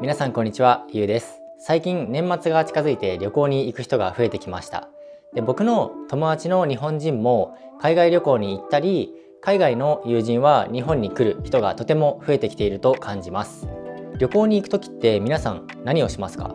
皆さんこんにちは、ゆうです。最近年末が近づいて旅行に行く人が増えてきました。で、僕の友達の日本人も海外旅行に行ったり、海外の友人は日本に来る人がとても増えてきていると感じます。旅行に行く時って皆さん何をしますか？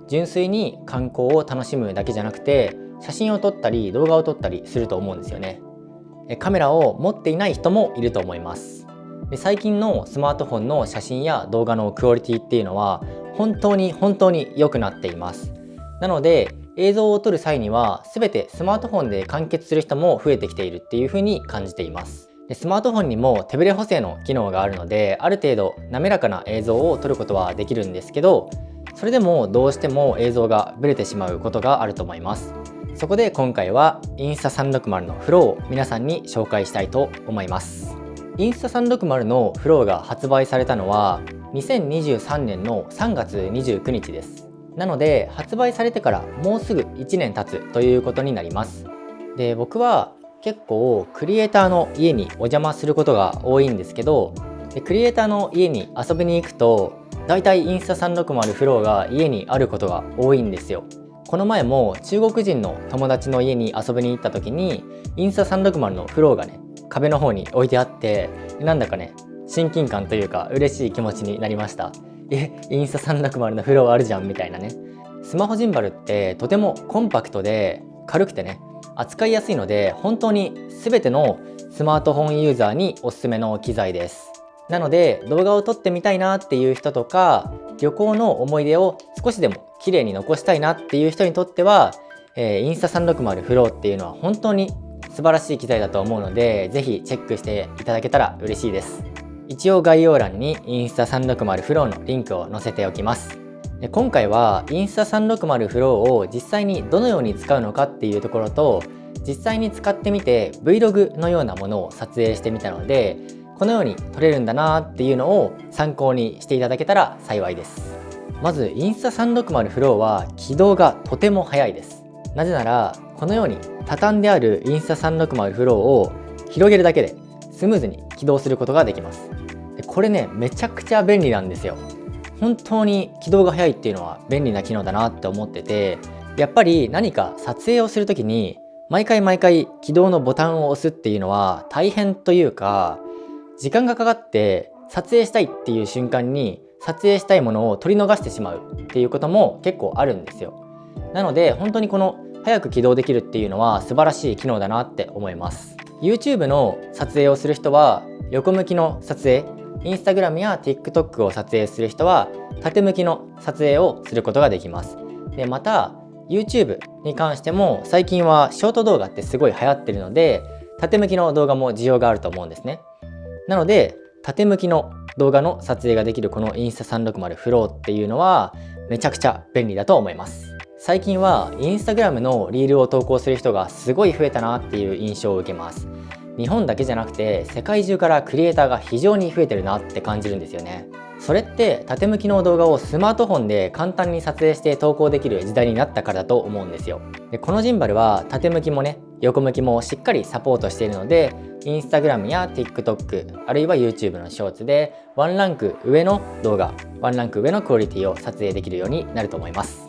純粋に観光を楽しむだけじゃなくて、写真を撮ったり動画を撮ったりすると思うんですよね。カメラを持っていない人もいると思います。で、最近のスマートフォンの写真や動画のクオリティっていうのは本当に良くなっています。なので映像を撮る際には全てスマートフォンで完結する人も増えてきているっていう風に感じています。で、スマートフォンにも手ブレ補正の機能があるので、ある程度滑らかな映像を撮ることはできるんですけど、それでもどうしても映像がブレてしまうことがあると思います。そこで今回はインスタ360のフローを皆さんに紹介したいと思います。インスタ360のフローが発売されたのは2023年の3月29日です。なので発売されてからもうすぐ1年経つということになります。で、僕は結構クリエイターの家にお邪魔することが多いんですけど、クリエイターの家に遊びに行くとだいたいインスタ360フローが家にあることが多いんですよ。この前も中国人の友達の家に遊びに行った時にインスタ360のフローがね、壁の方に置いてあって、なんだかね、親近感というか嬉しい気持ちになりました。インスタ360のフローあるじゃんみたいなね。スマホジンバルってとてもコンパクトで軽くてね、扱いやすいので本当に全てのスマートフォンユーザーにおすすめの機材です。なので動画を撮ってみたいなっていう人とか、旅行の思い出を少しでも綺麗に残したいなっていう人にとっては、インスタ360フローっていうのは本当に素晴らしい機材だと思うので、ぜひチェックしていただけたら嬉しいです。一応概要欄にインスタ360フローのリンクを載せておきます。で、今回はインスタ360フローを実際にどのように使うのかっていうところと、実際に使ってみて Vlog のようなものを撮影してみたので、このように撮れるんだなっていうのを参考にしていただけたら幸いです。まずインスタ360フローは起動がとても早いです。なぜならこのように畳んであるインスタ360フローを広げるだけでスムーズに起動することができます。で、これね、めちゃくちゃ便利なんですよ。本当に起動が早いっていうのは便利な機能だなって思ってて、やっぱり何か撮影をするときに毎回起動のボタンを押すっていうのは大変というか、時間がかかって撮影したいっていう瞬間に撮影したいものを撮り逃してしまうっていうことも結構あるんですよ。なので本当にこの早く起動できるっていうのは素晴らしい機能だなって思います。 YouTube の撮影をする人は横向きの撮影、Instagram や TikTok を撮影する人は縦向きの撮影をすることができます。で、また YouTube に関しても最近はショート動画ってすごい流行ってるので、縦向きの動画も需要があると思うんですね。なので縦向きの動画の撮影ができるこのインスタ360フローっていうのはめちゃくちゃ便利だと思います。最近はインスタグラムのリールを投稿する人がすごい増えたなっていう印象を受けます。日本だけじゃなくて世界中からクリエイターが非常に増えてるなって感じるんですよね。それって縦向きの動画をスマートフォンで簡単に撮影して投稿できる時代になったからだと思うんですよ。で、このジンバルは縦向きもね、横向きもしっかりサポートしているので、インスタグラムや TikTok あるいは YouTube のショーツでワンランク上の動画、ワンランク上のクオリティを撮影できるようになると思います。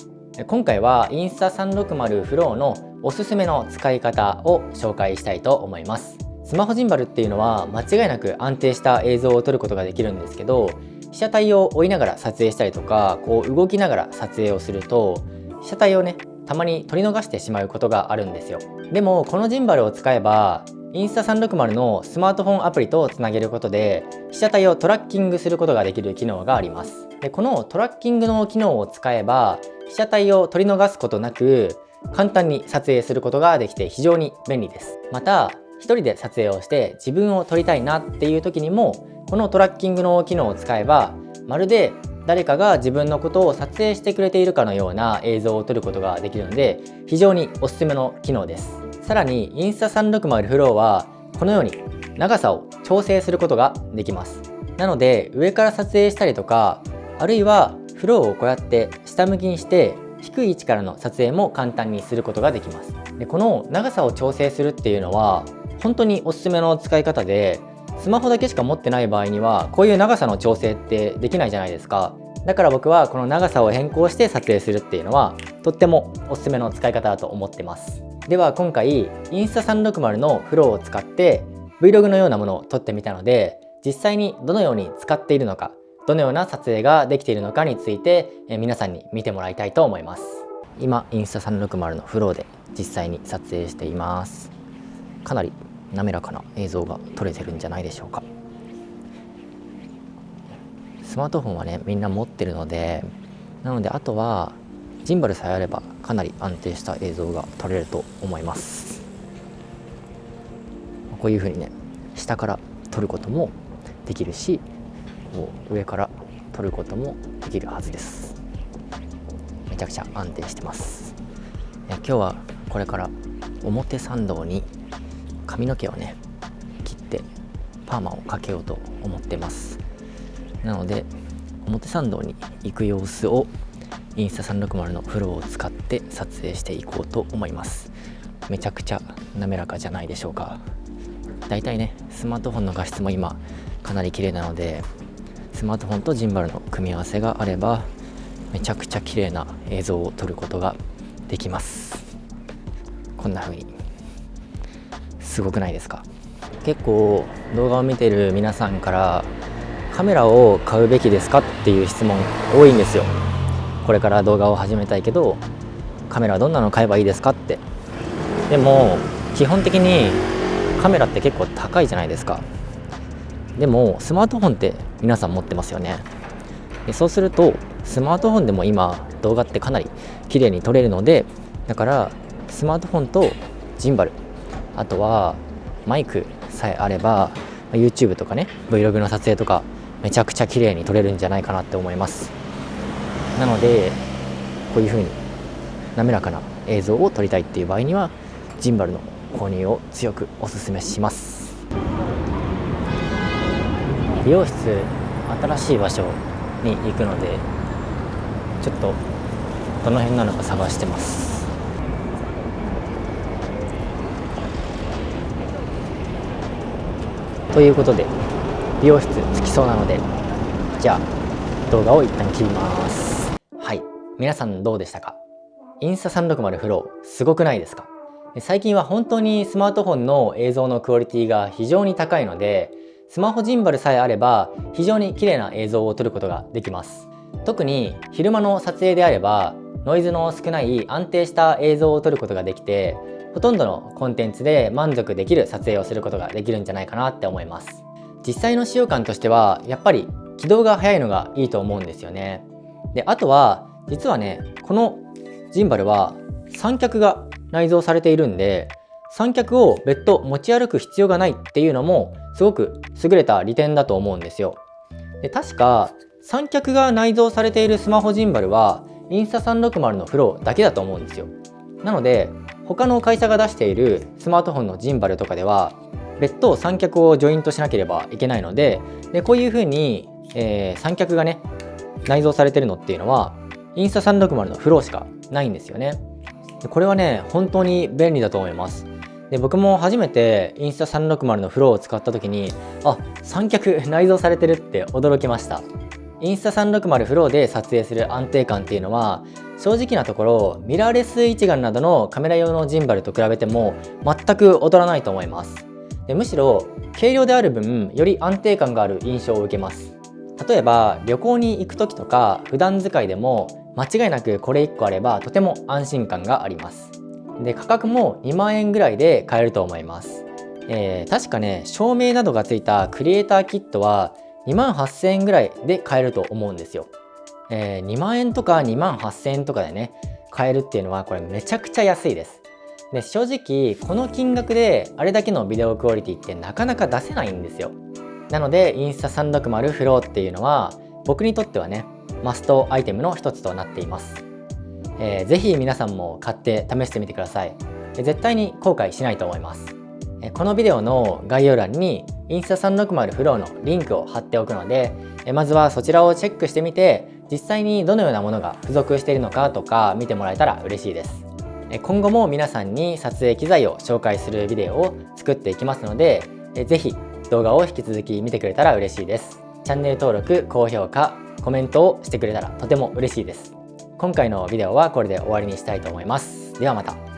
今回はインスタ360フローのおすすめの使い方を紹介したいと思います。スマホジンバルっていうのは間違いなく安定した映像を撮ることができるんですけど、被写体を追いながら撮影したりとか、動きながら撮影をすると被写体をね、たまに撮り逃してしまうことがあるんですよ。でもこのジンバルを使えばインスタ360のスマートフォンアプリとつなげることで被写体をトラッキングすることができる機能があります。で、このトラッキングの機能を使えば被写体を撮り逃すことなく簡単に撮影することができて非常に便利です。また一人で撮影をして自分を撮りたいなっていう時にもこのトラッキングの機能を使えば、まるで誰かが自分のことを撮影してくれているかのような映像を撮ることができるので非常におすすめの機能です。さらにインスタ360フローはこのように長さを調整することができます。なので上から撮影したりとか、あるいはフローをこうやって下向きにして低い位置からの撮影も簡単にすることができます。で、この長さを調整するっていうのは本当におすすめの使い方で、スマホだけしか持ってない場合にはこういう長さの調整ってできないじゃないですか。だから僕はこの長さを変更して撮影するっていうのはとってもおすすめの使い方だと思ってます。では今回インスタ360のフローを使って Vlog のようなものを撮ってみたので、実際にどのように使っているのか、どのような撮影ができているのかについて皆さんに見てもらいたいと思います。今インスタ360のフローで実際に撮影しています。かなり滑らかな映像が撮れてるんじゃないでしょうか。スマートフォンはねみんな持ってるので、なのであとはジンバルさえあればかなり安定した映像が撮れると思います。こういう風にね下から撮ることもできるし、上から撮ることもできるはずです。めちゃくちゃ安定してます。今日はこれから表参道に髪の毛をね切ってパーマをかけようと思ってます。なので表参道に行く様子をインスタ360のフローを使って撮影していこうと思います。めちゃくちゃ滑らかじゃないでしょうか。だいたいねスマートフォンの画質も今かなり綺麗なので、スマートフォンとジンバルの組み合わせがあればめちゃくちゃ綺麗な映像を撮ることができます。こんな風にすごくないですか。結構動画を見てる皆さんからカメラを買うべきですかっていう質問多いんですよ。これから動画を始めたいけどカメラどんなの買えばいいですかって。でも基本的にカメラって結構高いじゃないですか。でもスマートフォンって皆さん持ってますよね。でそうするとスマートフォンでも今動画ってかなり綺麗に撮れるので、だからスマートフォンとジンバル、あとはマイクさえあれば YouTube とかね Vlog の撮影とかめちゃくちゃ綺麗に撮れるんじゃないかなって思います。なのでこういう風に滑らかな映像を撮りたいっていう場合にはジンバルの購入を強くお勧めします。美容室新しい場所に行くのでちょっとどの辺なのか探してます。ということで美容室着きそうなので、じゃあ動画を一旦切ります。はい、皆さんどうでしたか。インスタ360フローすごくないですか。最近は本当にスマートフォンの映像のクオリティが非常に高いので、スマホジンバルさえあれば非常に綺麗な映像を撮ることができます。特に昼間の撮影であればノイズの少ない安定した映像を撮ることができて、ほとんどのコンテンツで満足できる撮影をすることができるんじゃないかなって思います。実際の使用感としてはやっぱり起動が早いのがいいと思うんですよね。であとは実はねこのジンバルは三脚が内蔵されているんで、三脚を別途持ち歩く必要がないっていうのもすごく優れた利点だと思うんですよ。で確か三脚が内蔵されているスマホジンバルはインスタ360のフローだけだと思うんですよ。なので他の会社が出しているスマートフォンのジンバルとかでは別途三脚をジョイントしなければいけないので、こういう風に、三脚がね内蔵されてるのっていうのはインスタ360のフローしかないんですよね。でこれはね本当に便利だと思います。で僕も初めてインスタ360のフローを使った時に三脚内蔵されてるって驚きました。インスタ360フローで撮影する安定感っていうのは正直なところミラーレス一眼などのカメラ用のジンバルと比べても全く劣らないと思います。でむしろ軽量である分より安定感がある印象を受けます。例えば旅行に行く時とか普段使いでも間違いなくこれ1個あればとても安心感があります。で価格も2万円ぐらいで買えると思います。確かね照明などがついたクリエイターキットは2万8000円ぐらいで買えると思うんですよ。2万円とか2万8000円とかでね買えるっていうのはこれめちゃくちゃ安いです。で正直この金額であれだけのビデオクオリティってなかなか出せないんですよ。なのでインスタ360フローっていうのは僕にとってはねマストアイテムの一つとなっています。ぜひ皆さんも買って試してみてください。絶対に後悔しないと思います。このビデオの概要欄にインスタ360フローのリンクを貼っておくので、まずはそちらをチェックしてみて実際にどのようなものが付属しているのかとか見てもらえたら嬉しいです。今後も皆さんに撮影機材を紹介するビデオを作っていきますので、ぜひ動画を引き続き見てくれたら嬉しいです。チャンネル登録、高評価、コメントをしてくれたらとても嬉しいです。今回のビデオはこれで終わりにしたいと思います。ではまた。